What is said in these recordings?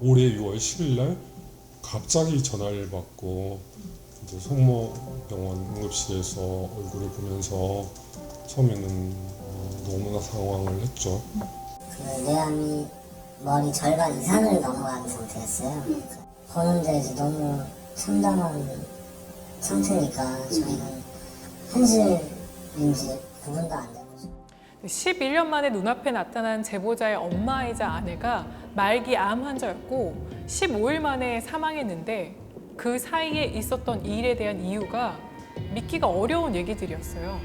올해 6월 10일 날 갑자기 전화를 받고 이제 성모병원 응급실에서 얼굴을 보면서 처음에는 너무나 당황을 했죠. 그 뇌암이 머리 절반 이상을 넘어간 상태였어요. 보는데 이제 너무 참담한 상태니까 저희는 현실인지 구분도 안 되고. 11년 만에 눈앞에 나타난 제보자의 엄마이자 아내가 말기 암 환자였고 15일 만에 사망했는데 그 사이에 있었던 일에 대한 이유가 믿기가 어려운 얘기들이었어요.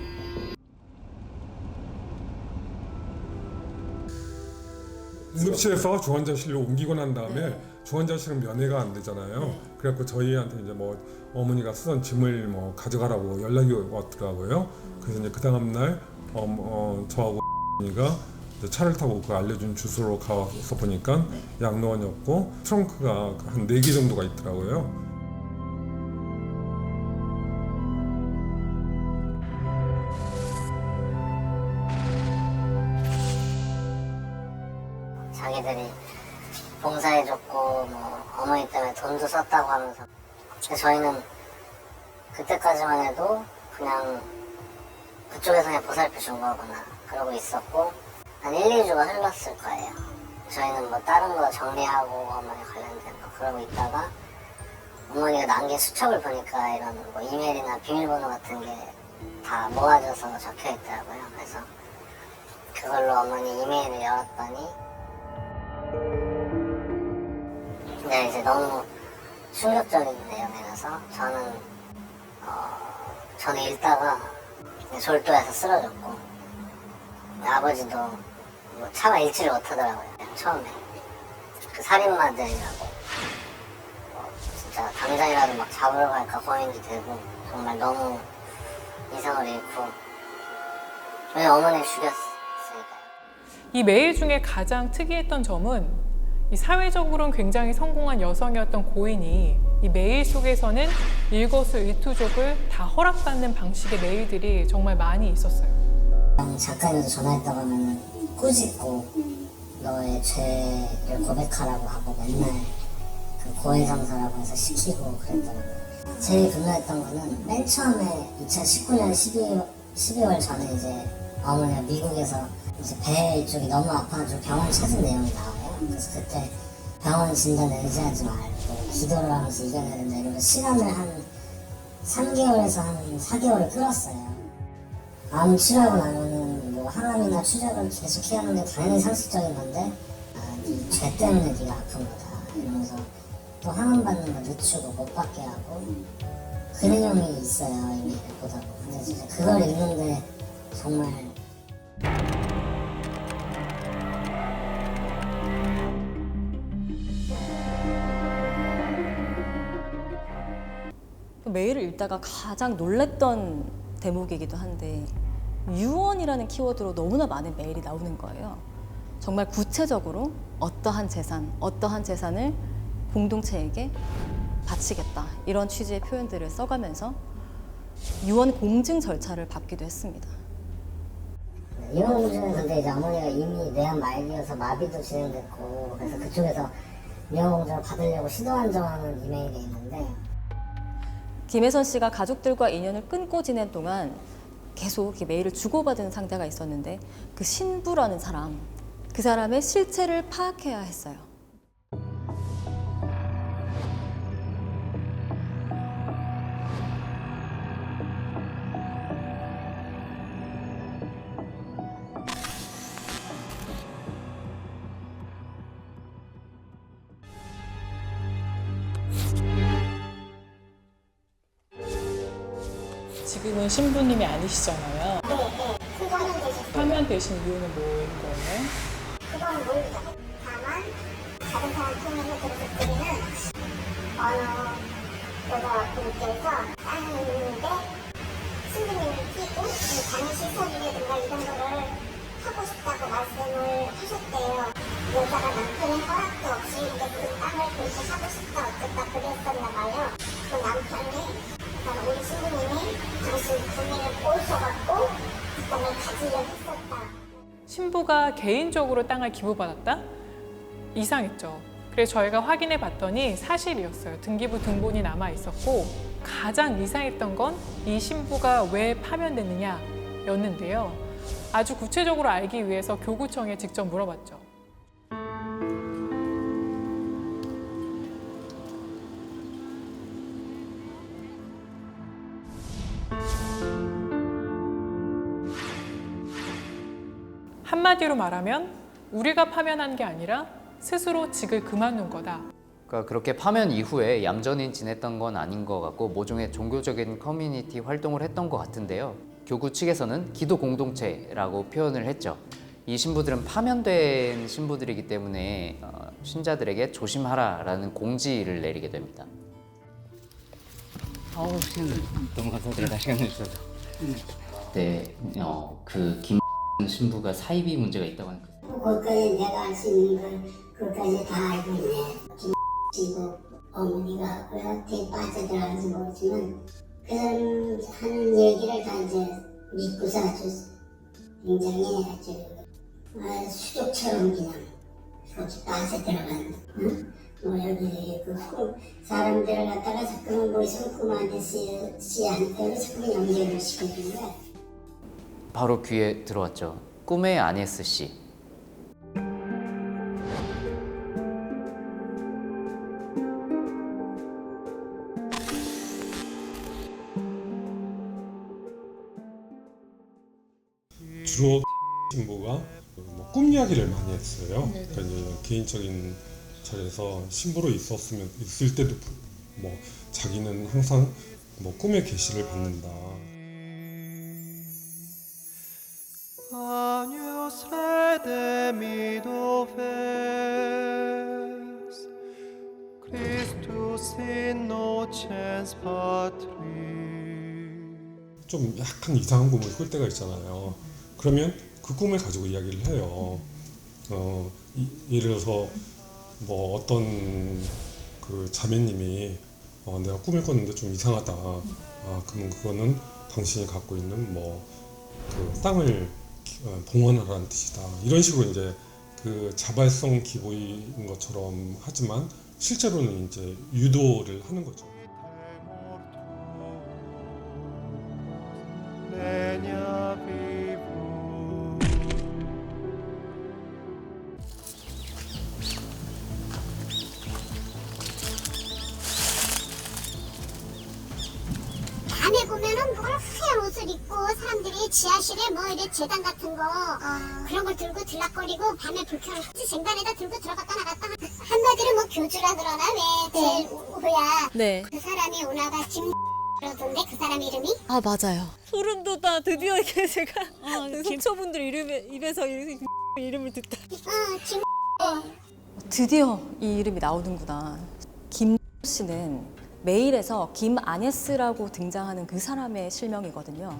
응급실에서 중환자실로 옮기고 난 다음에 중환자실은 면회가 안 되잖아요. 그래갖고 저희한테 이제 뭐 어머니가 쓰던 짐을 뭐 가져가라고 연락이 왔더라고요. 그래서 이제 그 다음 날 저하고 어머니가 차를 타고 그 알려준 주소로 가서 보니까 양로원이었고 트렁크가 한 4개 정도가 있더라고요. 자기들이 봉사해줬고 뭐 어머니 때문에 돈도 썼다고 하면서 근데 저희는 그때까지만 해도 그냥 그쪽에서 그냥 보살펴 준 거구나 그러고 있었고 한 1, 2주가 흘렀을 거예요. 저희는 뭐 다른 거 정리하고 어머니 관련된 거 그러고 있다가 어머니가 남긴 수첩을 보니까 이런 뭐 이메일이나 비밀번호 같은 게 다 모아져서 적혀 있더라고요. 그래서 그걸로 어머니 이메일을 열었더니 근데 이제 너무 충격적인 내용이라서 저는 읽다가 졸도해서 쓰러졌고 아버지도 뭐 차가 읽지를 못하더라고요. 처음에 그 살인마들이라고 진짜 당장이라도 막 잡으러 갈까 고민이 되고 정말 너무 이성을 잃고 왜 어머니를 죽였으니까요. 이 메일 중에 가장 특이했던 점은 이 사회적으로는 굉장히 성공한 여성이었던 고인이 이 메일 속에서는 일거수일투족을 다 허락받는 방식의 메일들이 정말 많이 있었어요. 작가님도 전화했다고 하면 꾸짖고 너의 죄를 고백하라고 하고 맨날 그 고해성사라고 해서 시키고 그랬더라고요. 제일 분노했던 거는 맨 처음에 2019년 12월 전에 이제 어머니가 미국에서 이제 배 이쪽이 너무 아파가지고 병원 찾은 내용이 나와요. 그래서 그때 병원 진단에 의지하지 말고 기도를 하면서 이겨내야 된다 이러고 시간을 한 3개월에서 한 4개월을 끌었어요. 암 치료하고 나면은 뭐 항암이나 추적을 계속 해야 하는 게 당연히 상식적인 건데 네 죄 때문에 네가 아픈 거다 이러면서 또 항암 받는 거 늦추고 못 받게 하고 그 내용이 있어요. 이메일을 보다 보면. 근데 진짜 그걸 읽는데 정말 메일을 읽다가 가장 놀랬던 대목이기도 한데 유언이라는 키워드로 너무나 많은 메일이 나오는 거예요. 정말 구체적으로 어떠한 재산을 공동체에게 바치겠다 이런 취지의 표현들을 써가면서 유언 공증 절차를 밟기도 했습니다. 유언 공증은 근데 이제 어머니가 이미 뇌암 말기여서 마비도 진행됐고 그래서 그쪽에서 유언 공증을 받으려고 시도한 점은 이메일에 있는데 김혜선 씨가 가족들과 인연을 끊고 지낸 동안 계속 이렇게 메일을 주고받은 상대가 있었는데 그 신부라는 사람, 그 사람의 실체를 파악해야 했어요. 지금은 신부님이 아니시잖아요. 네. 화면 대신 이유는 뭐인 거예요? 그건 모르죠. 다만 다른 사람 통해서 들은 것들은 어느 여자분께서 따님인데 신부님을 끼고 장시설이라든가 이런 거를 하고 싶다고 말씀을 하셨대요. 여자가 남편의 허락도 없이 이제 그 땅을 그렇게 하고 싶다 어쨌다 그랬었나 봐요. 그 남편이 우리 신부님이 당신 구매를 꼬셔갖고 그다음에 가지려 했었다. 신부가 개인적으로 땅을 기부받았다? 이상했죠. 그래서 저희가 확인해 봤더니 사실이었어요. 등기부 등본이 남아 있었고 가장 이상했던 건 이 신부가 왜 파면됐느냐였는데요. 아주 구체적으로 알기 위해서 교구청에 직접 물어봤죠. 한마디로 말하면 우리가 파면한 게 아니라 스스로 직을 그만둔 거다. 그러니까 그렇게 파면 이후에 얌전히 지냈던 건 아닌 것 같고 모종의 종교적인 커뮤니티 활동을 했던 것 같은데요. 교구 측에서는 기도 공동체라고 표현을 했죠. 이 신부들은 파면된 신부들이기 때문에 신자들에게 조심하라라는 공지를 내리게 됩니다. 아우 시간 너무 감사드립니다. 시간 내주셔서. 네, 그 김 신부가 사이비 문제가 있다고 하는 그것까지 내가 알 수 있는 걸 그것까지 다 알고 있네. 김씨고 어머니가 그한테 빠져들어가는지 모르지만 그 사람 하는 얘기를 다 이제 믿고서 아주 굉장히 아주 수족처럼 그냥 거기 빠져들어간다. 응? 뭐 여기 그 사람들을 갖다가 자꾸만 뭐 있으면 그만한 씨한테 자꾸 연결을 시켜주는 거야. 바로 귀에 들어왔죠. 꿈의 아네스 씨. 주로 신부가 꿈 이야기를 많이 했어요. 그러니까 이제 개인적인 자리에서 신부로 있을 때도 뭐 자기는 항상 뭐 꿈의 계시를 받는다. Agnus redemido ves, Christus innocens patri. 좀 약간 이상한 꿈을 꿀 때가 있잖아요. 그러면 그 꿈을 가지고 이야기를 해요. 예를 들어서 뭐 어떤 그 자매님이 내가 꿈을 꿨는데 좀 이상하다. 그러면 그거는 당신이 갖고 있는 뭐 그 땅을 봉헌하라는 뜻이다. 이런 식으로 이제 그 자발성 기보인 것처럼 하지만 실제로는 이제 유도를 하는 거죠. Legna vivus. 밤에 보면은 뭘 하얀 옷을 입고 사람들이 지하실에 뭐 이래 재단 같은 거 그런 걸 들고 들락거리고 밤에 불 켜놓고 쟁반에다 들고 들어갔다 나갔다 한마디로 뭐 교주라 그러나 왜 제일 후야 네. 그 사람이 오나가 그러던데 그 사람 이름이? 아 맞아요. 소름 돋아. 드디어 이게 제가 속초분들 입에서 이름을 듣다. 김 드디어 이 이름이 나오는구나. 김 씨는 메일에서 김아네스라고 등장하는 그 사람의 실명이거든요.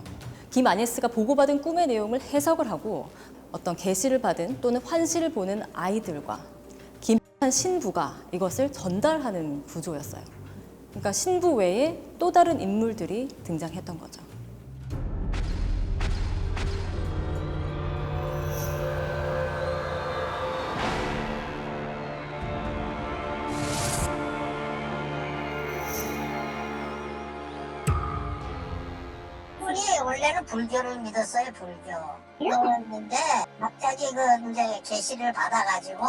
김아네스가 보고받은 꿈의 내용을 해석을 하고 어떤 계시를 받은 또는 환시를 보는 아이들과 김한 신부가 이것을 전달하는 구조였어요. 그러니까 신부 외에 또 다른 인물들이 등장했던 거죠. 우리 원래는 불교를 믿었어요, 불교. 그랬는데 갑자기 그 이제 계시를 받아가지고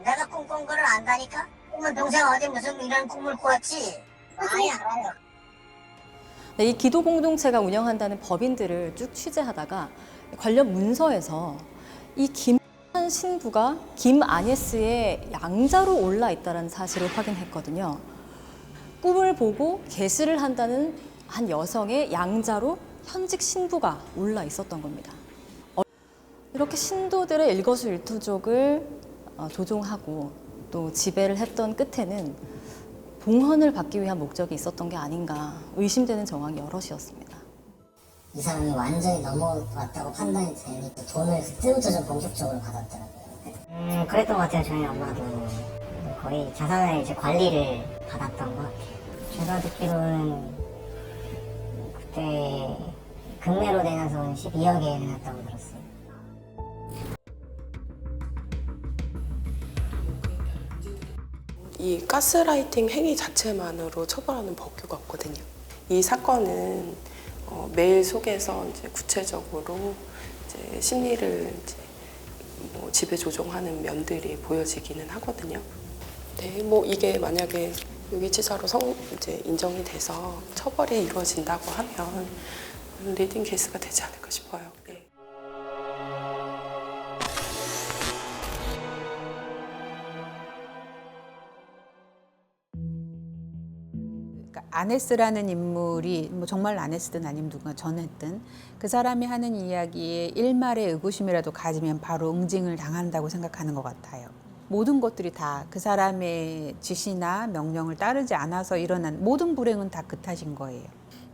내가 꿈꾼 거를 안다니까? 꿈은 평생 어디 무슨 이런 꿈을 꿨지? 아니 알아요. 네, 이 기도 공동체가 운영한다는 법인들을 쭉 취재하다가 관련 문서에서 이 김한 신부가 김아네스의 양자로 올라 있다는 사실을 확인했거든요. 꿈을 보고 계시를 한다는 한 여성의 양자로 현직 신부가 올라 있었던 겁니다. 이렇게 신도들의 일거수일투족을 조종하고 또 지배를 했던 끝에는 봉헌을 받기 위한 목적이 있었던 게 아닌가 의심되는 정황이 여럿이었습니다. 이 사람이 완전히 넘어왔다고 판단이 되니까 돈을 그때부터 좀 본격적으로 받았더라고요. 그랬던 것 같아요. 저희 엄마도 거의 자산을 이제 관리를 받았던 것 같아요. 제가 듣기로는 그때 금매로 내놔서 12억에 내놨다고 들었어요. 이 가스라이팅 행위 자체만으로 처벌하는 법규가 없거든요. 이 사건은 메일 속에서 이제 구체적으로 이제 심리를 이제 뭐 지배 조종하는 면들이 보여지기는 하거든요. 네, 뭐 이게 만약에 유기치사로 이제 인정이 돼서 처벌이 이루어진다고 하면 리딩 케이스가 되지 않을까 싶어요. 네. 아네스라는 인물이 뭐 정말 아네스든 아니면 누군가 전했든 그 사람이 하는 이야기에 일말의 의구심이라도 가지면 바로 응징을 당한다고 생각하는 것 같아요. 모든 것들이 다 그 사람의 지시나 명령을 따르지 않아서 일어난 모든 불행은 다 그 탓인 거예요.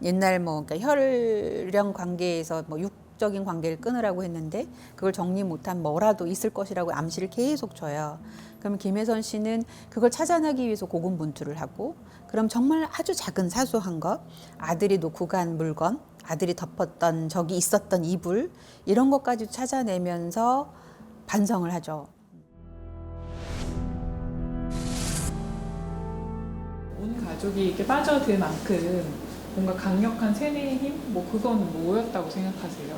옛날 뭐 그러니까 혈연 관계에서 뭐 육적인 관계를 끊으라고 했는데 그걸 정리 못한 뭐라도 있을 것이라고 암시를 계속 줘요. 그럼 김혜선 씨는 그걸 찾아내기 위해서 고군분투를 하고, 그럼 정말 아주 작은 사소한 것, 아들이 놓고 간 물건, 아들이 덮었던 저기 있었던 이불, 이런 것까지 찾아내면서 반성을 하죠. 온 가족이 이렇게 빠져들 만큼 뭔가 강력한 세뇌의 힘? 뭐 그건 뭐였다고 생각하세요?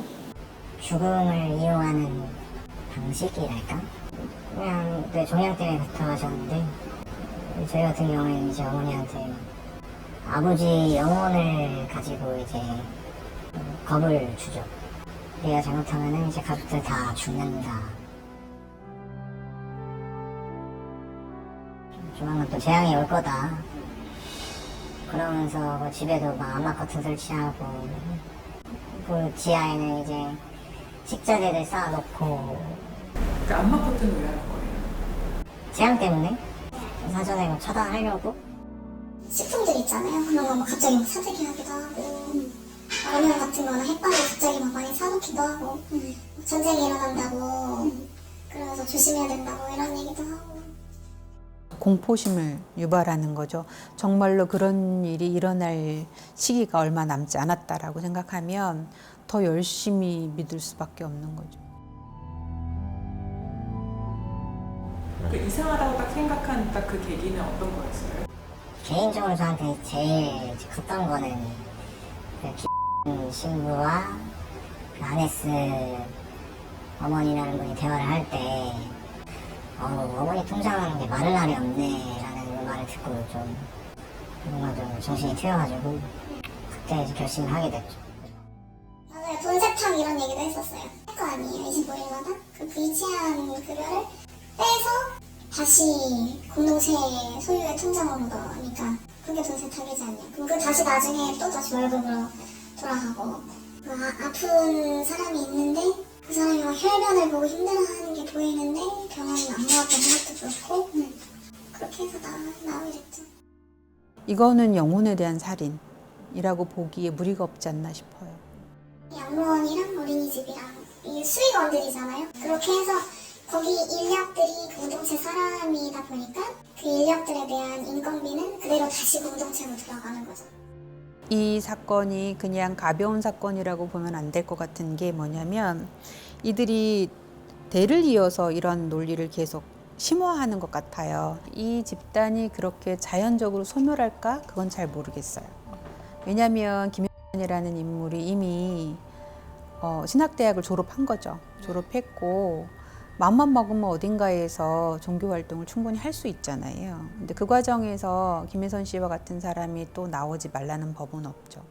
죽음을 이용하는 방식이랄까? 그냥 종양 때문에 돌아가셨는데, 저희 같은 경우에는 이제 어머니한테 아버지 영혼을 가지고 이제 겁을 주죠. 내가 잘못하면 이제 가족들 다 죽는다. 조만간 또 재앙이 올 거다. 그러면서 그 집에도 막 암막 커튼 설치하고, 그 지하에는 이제 식자재를 쌓아놓고. 그러니까 암막 커튼을 왜 하는 거예요? 재앙 때문에 사전에 뭐 차단하려고. 식품들 있잖아요. 그런 거 뭐 갑자기 막 사재기 하기도 하고, 라면 같은 거나 햇반을 갑자기 막 많이 사놓기도 하고, 전쟁이 일어난다고, 그러면서 조심해야 된다고 이런 얘기도 하고. 공포심을 유발하는 거죠. 정말로 그런 일이 일어날 시기가 얼마 남지 않았다라고 생각하면 더 열심히 믿을 수밖에 없는 거죠. 그 이상하다고 딱 생각한 딱 그 계기는 어떤 거였어요? 개인적으로 저한테 제일 컸던 거는 그 신부와 그 아네스 어머니라는 분이 대화를 할 때 어머니 통장하는 게 마를 날이 없네 라는 말을 듣고 좀 뭔가 좀 정신이 트여가지고 그때 이제 결심을 하게 됐죠. 맞아요. 돈 세탁 이런 얘기도 했었어요. 할 거 아니에요. 25일마다 그 불이체한 급여를 빼서 다시 공동체 소유의 통장으로 넣으니까 그게 돈 세탁이지 않냐. 그럼 그 다시 나중에 또 다시 월급으로 돌아가고, 아픈 사람이 있는데 그 사람이 막 혈변을 보고 힘들어하는 게 보이는데 병원은 안 모았다는 것도 그렇고, 그렇게 해서 나오게 됐죠. 이거는 영혼에 대한 살인이라고 보기에 무리가 없지 않나 싶어요. 양로원이랑 어린이집이랑 이게 수익원들이잖아요. 그렇게 해서 거기 인력들이 공동체 사람이다 보니까 그 인력들에 대한 인건비는 그대로 다시 공동체로 들어가는 거죠. 이 사건이 그냥 가벼운 사건이라고 보면 안 될 것 같은 게 뭐냐면, 이들이 대를 이어서 이런 논리를 계속 심화하는 것 같아요. 이 집단이 그렇게 자연적으로 소멸할까? 그건 잘 모르겠어요. 왜냐하면 김혜선이라는 인물이 이미 신학대학을 졸업한 거죠. 졸업했고 마음만 먹으면 어딘가에서 종교 활동을 충분히 할 수 있잖아요. 근데 그 과정에서 김혜선 씨와 같은 사람이 또 나오지 말라는 법은 없죠.